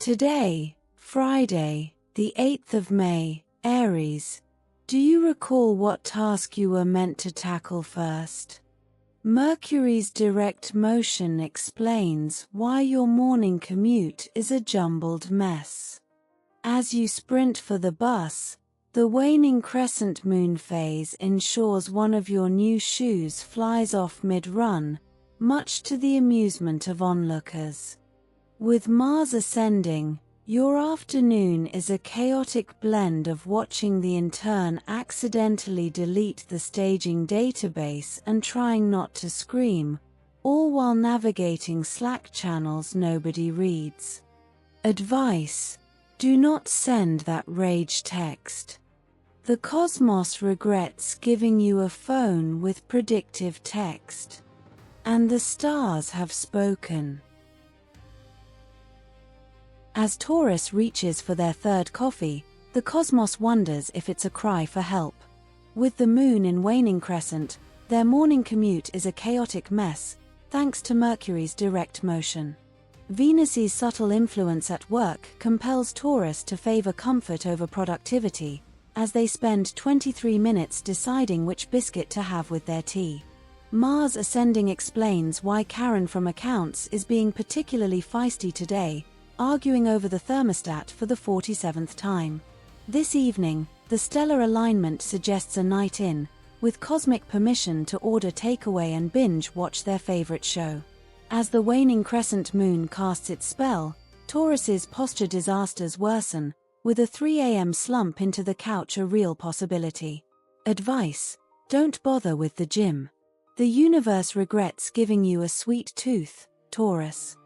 Today, Friday, the 8th of May, Aries. Do you recall what task you were meant to tackle first? Mercury's direct motion explains why your morning commute is a jumbled mess. As you sprint for the bus, the waning crescent moon phase ensures one of your new shoes flies off mid-run, much to the amusement of onlookers. With Mars ascending, your afternoon is a chaotic blend of watching the intern accidentally delete the staging database and trying not to scream, all while navigating Slack channels nobody reads. Advice: do not send that rage text. The cosmos regrets giving you a phone with predictive text. And the stars have spoken. As Taurus reaches for their third coffee, the cosmos wonders if it's a cry for help. With the moon in waning crescent, their morning commute is a chaotic mess, thanks to Mercury's direct motion. Venus's subtle influence at work compels Taurus to favor comfort over productivity, as they spend 23 minutes deciding which biscuit to have with their tea. Mars ascending explains why Karen from accounts is being particularly feisty today, arguing over the thermostat for the 47th time. This evening, the stellar alignment suggests a night in, with cosmic permission to order takeaway and binge-watch their favorite show. As the waning crescent moon casts its spell, Taurus's posture disasters worsen, with a 3 a.m. slump into the couch a real possibility. Advice: don't bother with the gym. The universe regrets giving you a sweet tooth, Taurus.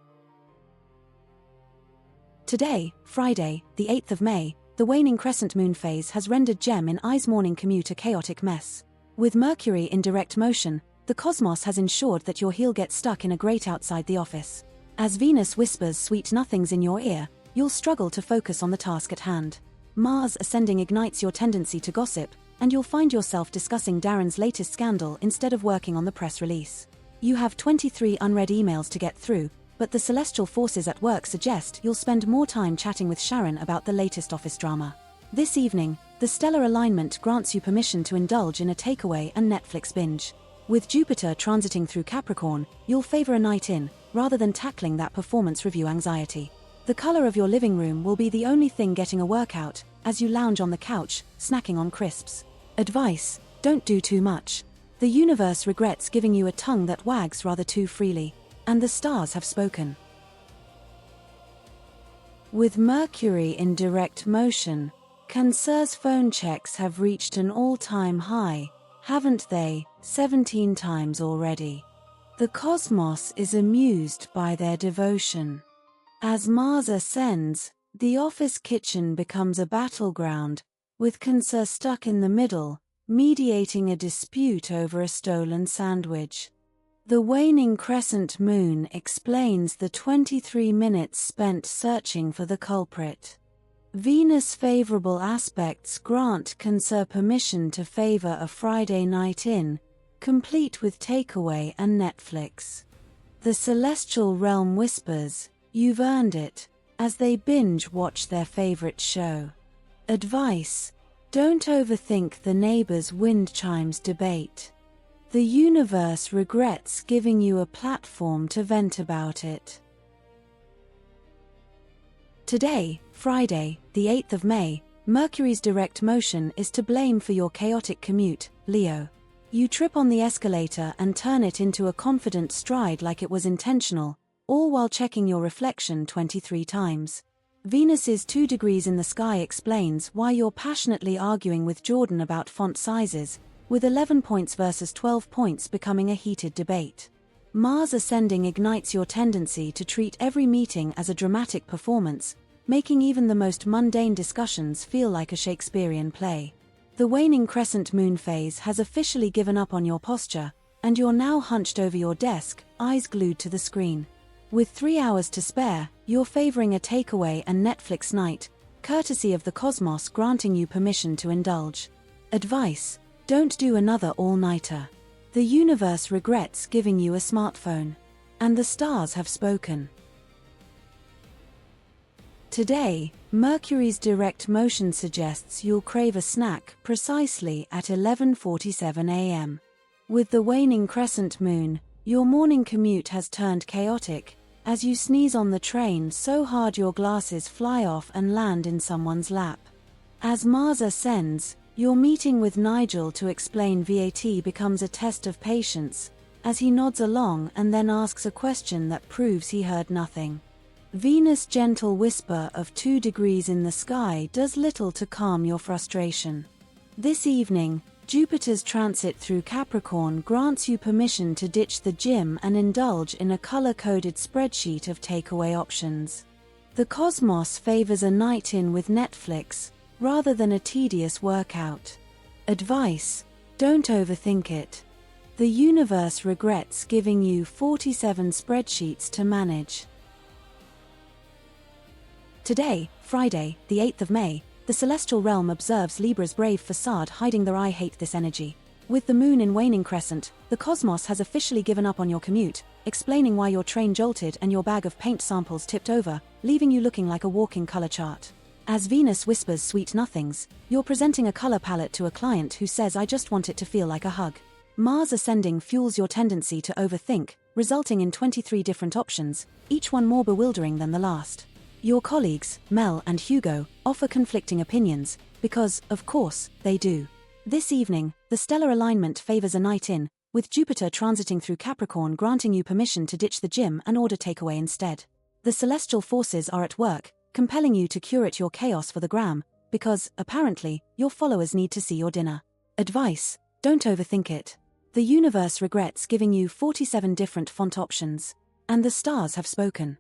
Today, Friday, the 8th of May, the waning crescent moon phase has rendered Gemini's morning commute a chaotic mess. With Mercury in direct motion, the cosmos has ensured that your heel gets stuck in a grate outside the office. As Venus whispers sweet nothings in your ear, you'll struggle to focus on the task at hand. Mars ascending ignites your tendency to gossip, and you'll find yourself discussing Darren's latest scandal instead of working on the press release. You have 23 unread emails to get through, but the celestial forces at work suggest you'll spend more time chatting with Sharon about the latest office drama. This evening, the stellar alignment grants you permission to indulge in a takeaway and Netflix binge. With Jupiter transiting through Capricorn, you'll favor a night in, rather than tackling that performance review anxiety. The color of your living room will be the only thing getting a workout, as you lounge on the couch, snacking on crisps. Advice: don't do too much. The universe regrets giving you a tongue that wags rather too freely. And the stars have spoken. With Mercury in direct motion, Cancer's phone checks have reached an all-time high, haven't they, 17 times already. The cosmos is amused by their devotion. As Mars ascends, the office kitchen becomes a battleground, with Cancer stuck in the middle, mediating a dispute over a stolen sandwich. The waning crescent moon explains the 23 minutes spent searching for the culprit. Venus' favorable aspects grant Cancer permission to favor a Friday night in, complete with takeaway and Netflix. The celestial realm whispers, "You've earned it," as they binge-watch their favorite show. Advice: don't overthink the neighbors' wind chimes debate. The universe regrets giving you a platform to vent about it. Today, Friday, the 8th of May, Mercury's direct motion is to blame for your chaotic commute, Leo. You trip on the escalator and turn it into a confident stride like it was intentional, all while checking your reflection 23 times. Venus's 2 degrees in the sky explains why you're passionately arguing with Jordan about font sizes, with 11 points versus 12 points becoming a heated debate. Mars ascending ignites your tendency to treat every meeting as a dramatic performance, making even the most mundane discussions feel like a Shakespearean play. The waning crescent moon phase has officially given up on your posture, and you're now hunched over your desk, eyes glued to the screen. With 3 hours to spare, you're favoring a takeaway and Netflix night, courtesy of the cosmos granting you permission to indulge. Advice: don't do another all-nighter. The universe regrets giving you a smartphone. And the stars have spoken. Today, Mercury's direct motion suggests you'll crave a snack precisely at 11:47 a.m. With the waning crescent moon, your morning commute has turned chaotic, as you sneeze on the train so hard your glasses fly off and land in someone's lap. As Mars ascends, your meeting with Nigel to explain VAT becomes a test of patience, as he nods along and then asks a question that proves he heard nothing. Venus' gentle whisper of 2 degrees in the sky does little to calm your frustration. This evening, Jupiter's transit through Capricorn grants you permission to ditch the gym and indulge in a color-coded spreadsheet of takeaway options. The cosmos favors a night in with Netflix, rather than a tedious workout. Advice: don't overthink it. The universe regrets giving you 47 spreadsheets to manage. Today, Friday, the 8th of May, the celestial realm observes Libra's brave facade hiding their "I hate this" energy. With the moon in waning crescent, the cosmos has officially given up on your commute, explaining why your train jolted and your bag of paint samples tipped over, leaving you looking like a walking color chart. As Venus whispers sweet nothings, you're presenting a color palette to a client who says, "I just want it to feel like a hug." Mars ascending fuels your tendency to overthink, resulting in 23 different options, each one more bewildering than the last. Your colleagues, Mel and Hugo, offer conflicting opinions, because, of course, they do. This evening, the stellar alignment favors a night in, with Jupiter transiting through Capricorn granting you permission to ditch the gym and order takeaway instead. The celestial forces are at work, compelling you to curate your chaos for the gram, because, apparently, your followers need to see your dinner. Advice: don't overthink it. The universe regrets giving you 47 different font options. And the stars have spoken.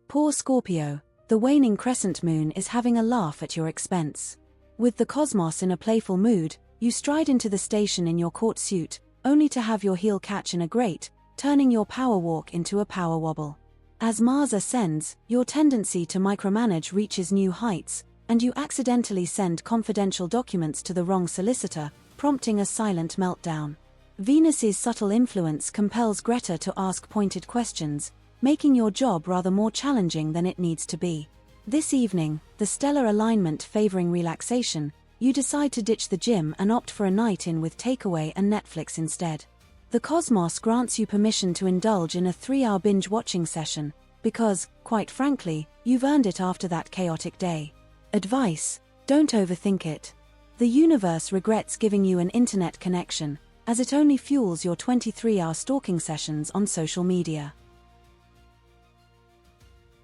Poor Scorpio, the waning crescent moon is having a laugh at your expense. With the cosmos in a playful mood, you stride into the station in your court suit, only to have your heel catch in a grate, turning your power walk into a power wobble. As Mars ascends, your tendency to micromanage reaches new heights, and you accidentally send confidential documents to the wrong solicitor, prompting a silent meltdown. Venus's subtle influence compels Greta to ask pointed questions, making your job rather more challenging than it needs to be. This evening, the stellar alignment favoring relaxation, you decide to ditch the gym and opt for a night in with takeaway and Netflix instead. The cosmos grants you permission to indulge in a 3-hour binge-watching session, because, quite frankly, you've earned it after that chaotic day. Advice: don't overthink it. The universe regrets giving you an internet connection, as it only fuels your 23-hour stalking sessions on social media.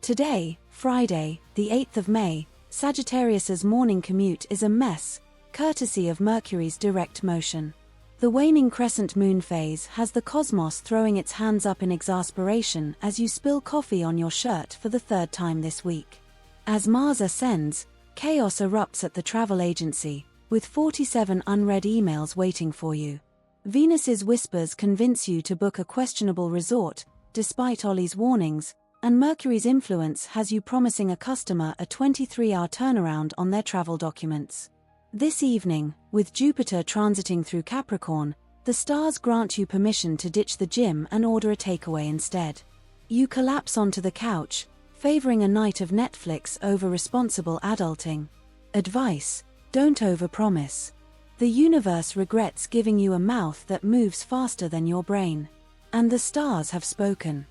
Today, Friday, the 8th of May, Sagittarius's morning commute is a mess, courtesy of Mercury's direct motion. The waning crescent moon phase has the cosmos throwing its hands up in exasperation as you spill coffee on your shirt for the 3rd time this week. As Mars ascends, chaos erupts at the travel agency, with 47 unread emails waiting for you. Venus's whispers convince you to book a questionable resort, despite Ollie's warnings, and Mercury's influence has you promising a customer a 23-hour turnaround on their travel documents. This evening, with Jupiter transiting through Capricorn, the stars grant you permission to ditch the gym and order a takeaway instead. You collapse onto the couch, favoring a night of Netflix over responsible adulting. Advice: don't overpromise. The universe regrets giving you a mouth that moves faster than your brain. And the stars have spoken.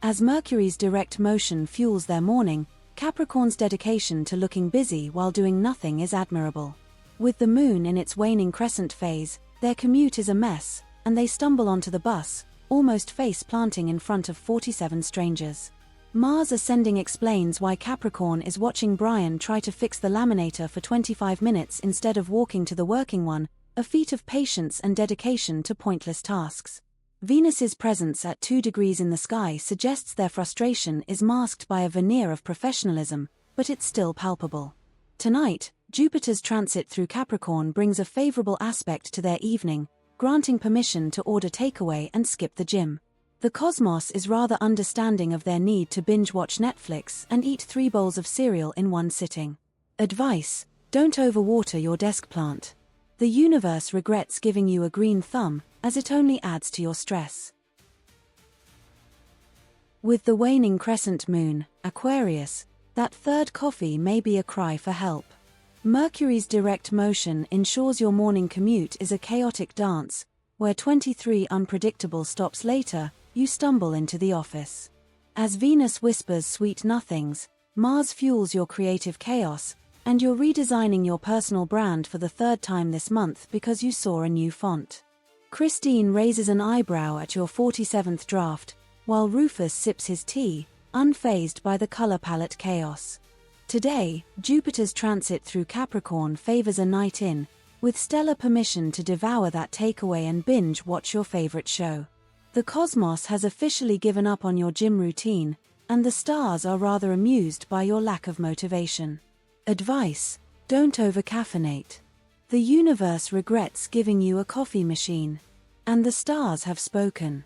As Mercury's direct motion fuels their morning, Capricorn's dedication to looking busy while doing nothing is admirable. With the moon in its waning crescent phase, their commute is a mess, and they stumble onto the bus, almost face-planting in front of 47 strangers. Mars ascending explains why Capricorn is watching Brian try to fix the laminator for 25 minutes instead of walking to the working one, a feat of patience and dedication to pointless tasks. Venus's presence at 2 degrees in the sky suggests their frustration is masked by a veneer of professionalism, but it's still palpable. Tonight, Jupiter's transit through Capricorn brings a favorable aspect to their evening, granting permission to order takeaway and skip the gym. The cosmos is rather understanding of their need to binge-watch Netflix and eat 3 bowls of cereal in one sitting. Advice: don't overwater your desk plant. The universe regrets giving you a green thumb, as it only adds to your stress. With the waning crescent moon, Aquarius, that third coffee may be a cry for help. Mercury's direct motion ensures your morning commute is a chaotic dance, where 23 unpredictable stops later, you stumble into the office. As Venus whispers sweet nothings, Mars fuels your creative chaos, and you're redesigning your personal brand for the third time this month because you saw a new font. Christine raises an eyebrow at your 47th draft, while Rufus sips his tea, unfazed by the color palette chaos. Today, Jupiter's transit through Capricorn favors a night in, with stellar permission to devour that takeaway and binge-watch your favorite show. The cosmos has officially given up on your gym routine, and the stars are rather amused by your lack of motivation. Advice: don't over-caffeinate. The universe regrets giving you a coffee machine. And the stars have spoken.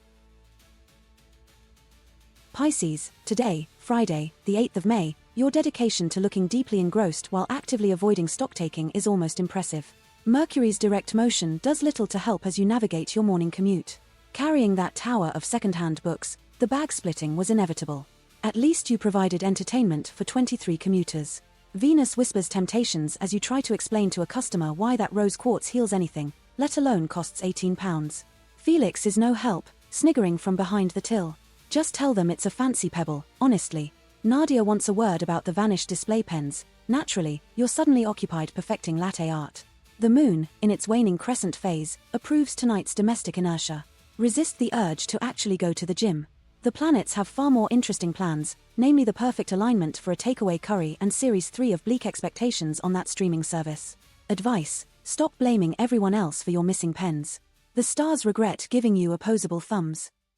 Pisces, today, Friday, the 8th of May, your dedication to looking deeply engrossed while actively avoiding stock-taking is almost impressive. Mercury's direct motion does little to help as you navigate your morning commute. Carrying that tower of second-hand books, the bag splitting was inevitable. At least you provided entertainment for 23 commuters. Venus whispers temptations as you try to explain to a customer why that rose quartz heals anything, let alone costs £18. Felix is no help, sniggering from behind the till. Just tell them it's a fancy pebble, honestly. Nadia wants a word about the vanished display pens. Naturally, you're suddenly occupied perfecting latte art. The moon, in its waning crescent phase, approves tonight's domestic inertia. Resist the urge to actually go to the gym. The planets have far more interesting plans, namely the perfect alignment for a takeaway curry and Series 3 of Bleak Expectations on that streaming service. Advice: stop blaming everyone else for your missing pens. The stars regret giving you opposable thumbs.